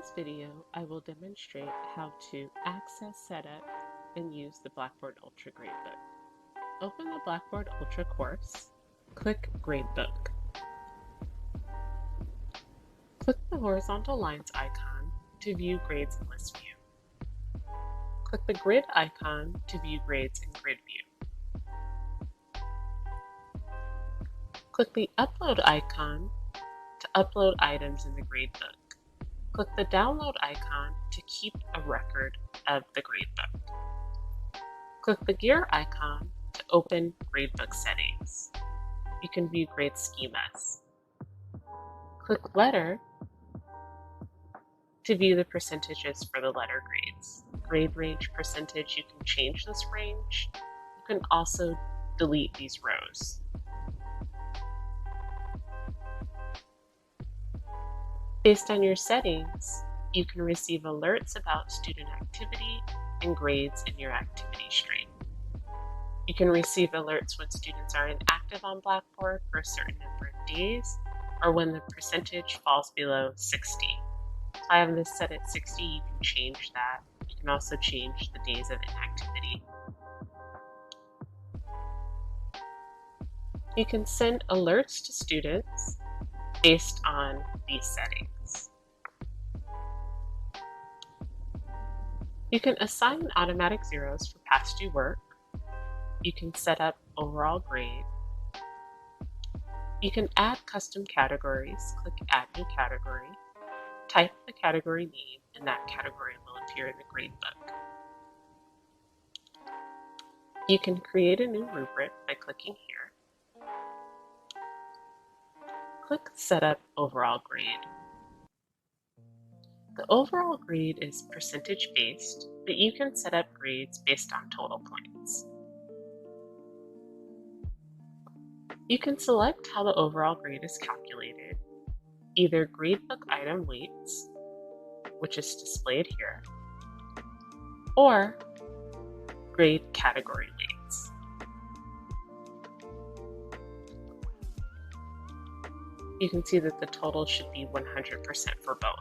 this video, I will demonstrate how to access, setup, and use the Blackboard Ultra Gradebook. Open the Blackboard Ultra course, click Gradebook. Click the horizontal lines icon to view grades in list view. Click the grid icon to view grades in grid view. Click the upload icon to upload items in the gradebook. Click the download icon to keep a record of the gradebook. Click the gear icon to open gradebook settings. You can view grade schemas. Click letter to view the percentages for the letter grades. Grade range percentage, you can change this range. You can also delete these rows. Based on your settings, you can receive alerts about student activity and grades in your activity stream. You can receive alerts when students are inactive on Blackboard for a certain number of days, or when the percentage falls below 60. If I have this set at 60, you can change that. You can also change the days of inactivity. You can send alerts to students based on these settings. You can assign automatic zeros for past due work. You can set up overall grade. You can add custom categories. Click Add New Category. Type the category name, and that category will appear in the gradebook. You can create a new rubric by clicking here. Click Set Up Overall Grade. The overall grade is percentage based, but you can set up grades based on total points. You can select how the overall grade is calculated, either gradebook item weights, which is displayed here, or grade category weights. You can see that the total should be 100% for both.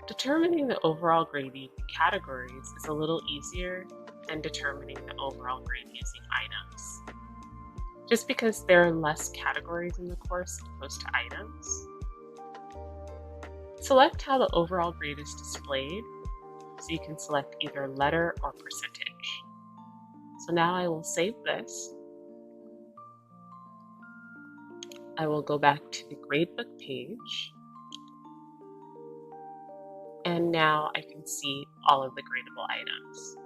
Determining the overall grade using categories is a little easier than determining the overall grade using items, just because there are less categories in the course opposed to items. Select how the overall grade is displayed, so you can select either letter or percentage. So now I will save this. I will go back to the gradebook page, and now I can see all of the gradable items.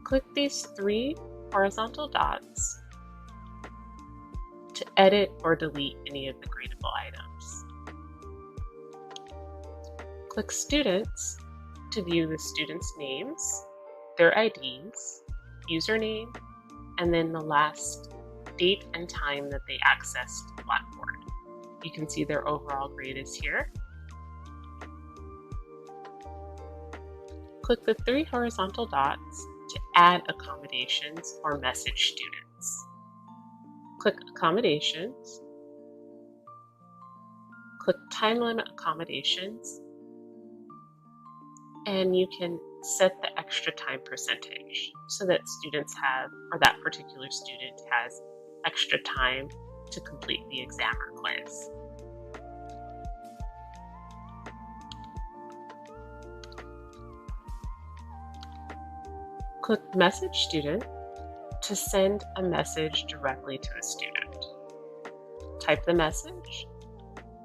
Click these 3 horizontal dots to edit or delete any of the gradable items. Click Students to view the students' names, their IDs, username, and then the last date and time that they accessed Blackboard. You can see their overall grade is here. Click the 3 horizontal dots to add accommodations or message students. Click Accommodations. Click Time Limit Accommodations, and you can set the extra time percentage so that students have, or that particular student has extra time to complete the exam or quiz. Click Message Student to send a message directly to the student. Type the message,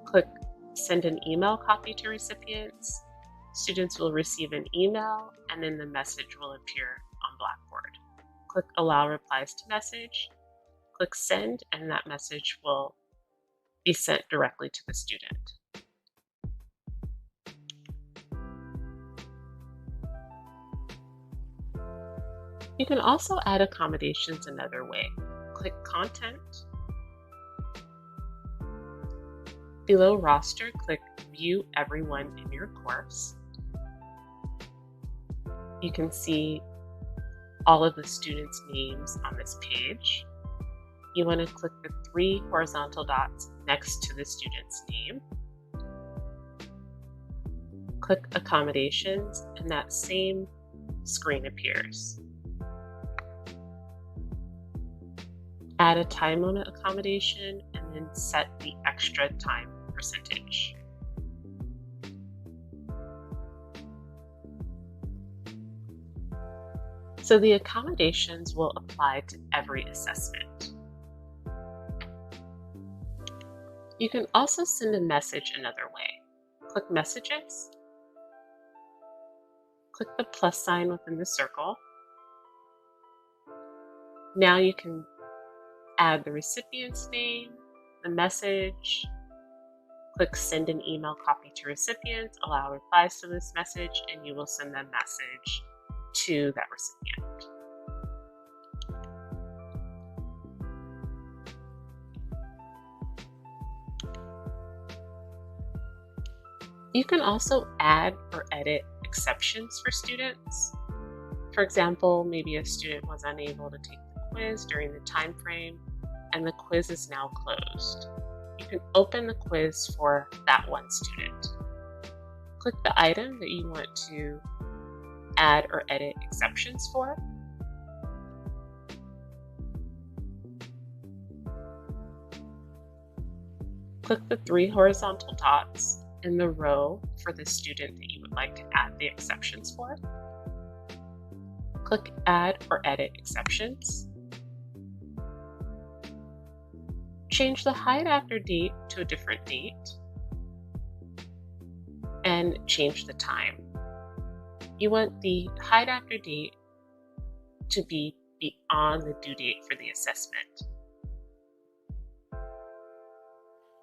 click Send an email copy to recipients. Students will receive an email, and then the message will appear on Blackboard. Click Allow Replies to Message, click Send, and that message will be sent directly to the student. You can also add accommodations another way. Click Content. Below Roster, click View Everyone in your course. You can see all of the students' names on this page. You want to click the 3 horizontal dots next to the student's name. Click Accommodations, and that same screen appears. Add a time limit accommodation and then set the extra time percentage. So the accommodations will apply to every assessment. You can also send a message another way. Click Messages. Click the plus sign within the circle. Now you can add the recipient's name, the message. Click Send an email copy to recipients, allow replies to this message, and you will send the message to that recipient. You can also add or edit exceptions for students. For example, maybe a student was unable to take the quiz during the time frame and the quiz is now closed. You can open the quiz for that one student. Click the item that you want to add or edit exceptions for. Click the 3 horizontal dots in the row for the student that you would like to add the exceptions for. Click Add or Edit Exceptions. Change the hide after date to a different date and change the time. You want the hide after date to be beyond the due date for the assessment.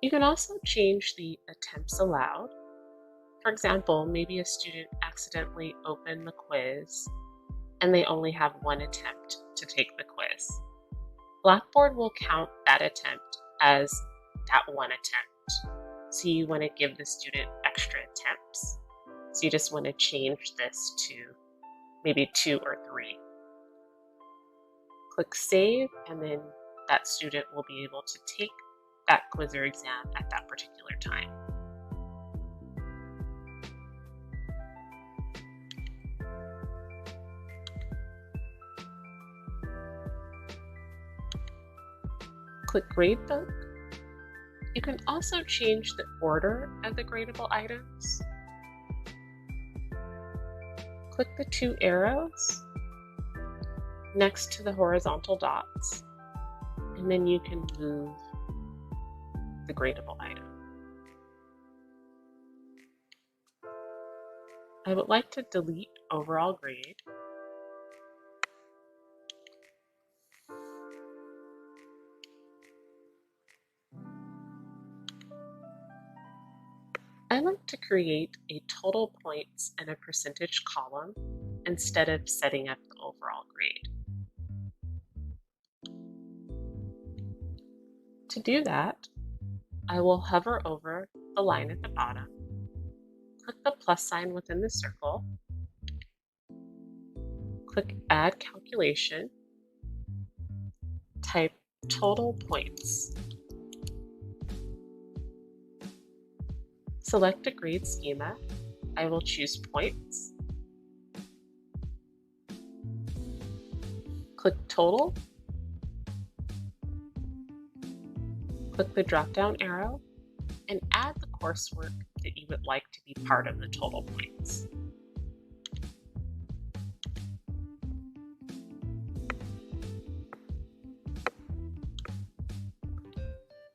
You can also change the attempts allowed. For example, maybe a student accidentally opened the quiz and they only have one attempt to take the quiz. Blackboard will count that attempt as that one attempt. So you want to give the student extra attempts. So you just want to change this to maybe 2 or 3. Click Save, and then that student will be able to take that quiz or exam at that particular time. Click Gradebook. You can also change the order of the gradable items. Click the 2 arrows next to the horizontal dots, and then you can move the gradable item. I would like to delete overall grade. I like to create a total points and a percentage column instead of setting up the overall grade. To do that, I will hover over the line at the bottom, click the plus sign within the circle, click Add Calculation, type total points. Select a grade schema. I will choose points. Click Total. Click the drop-down arrow and add the coursework that you would like to be part of the total points.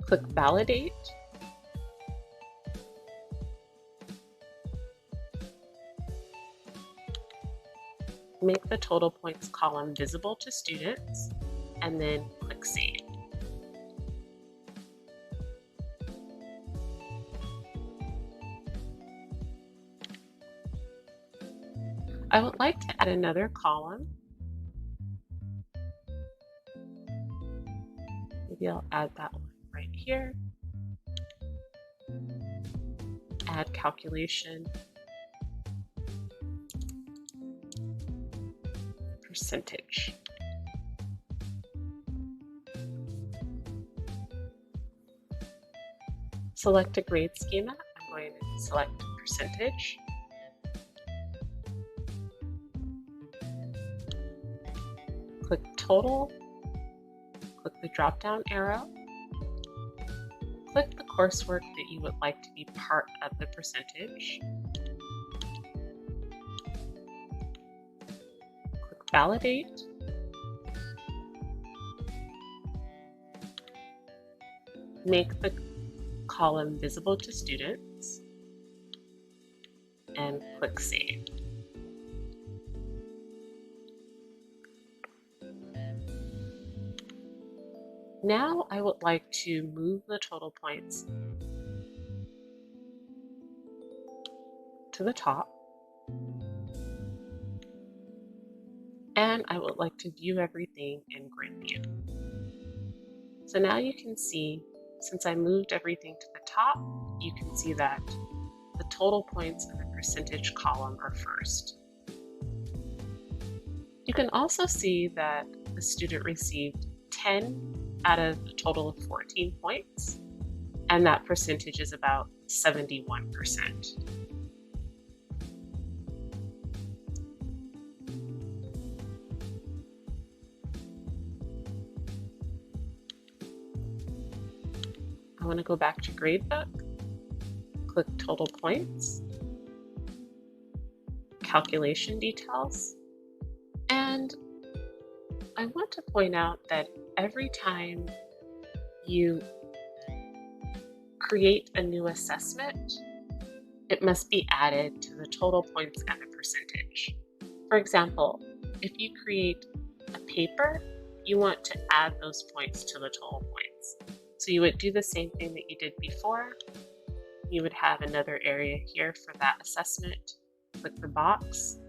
Click Validate. Make the total points column visible to students, and then click Save. I would like to add another column. Maybe I'll add that one right here. Add calculation. Percentage. select a grade schema. I'm going to select percentage. Click total, click the drop-down arrow, click the coursework that you would like to be part of the percentage, click validate, make the column visible to students, and click Save. Now I would like to move the total points to the top, and I would like to view everything in grid view. So now you can see, since I moved everything to the top, you can see that the total points in the percentage column are first. You can also see that the student received 10 out of a total of 14 points, and that percentage is about 71%. I want to go back to Gradebook, click Total Points, Calculation Details, and I want to point out that every time you create a new assessment, it must be added to the total points and the percentage. For example, if you create a paper, you want to add those points to the total points. So you would do the same thing that you did before. You would have another area here for that assessment. Click the box,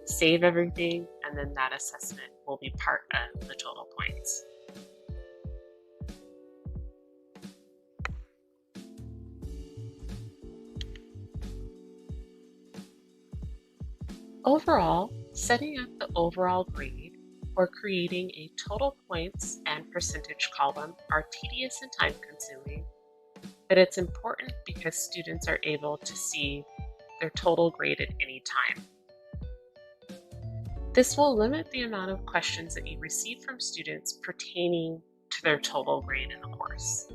save everything, and then that assessment will be part of the total points. Overall, setting up the overall grade or creating a total points and percentage column are tedious and time-consuming, but it's important because students are able to see their total grade at any time. This will limit the amount of questions that you receive from students pertaining to their total grade in the course.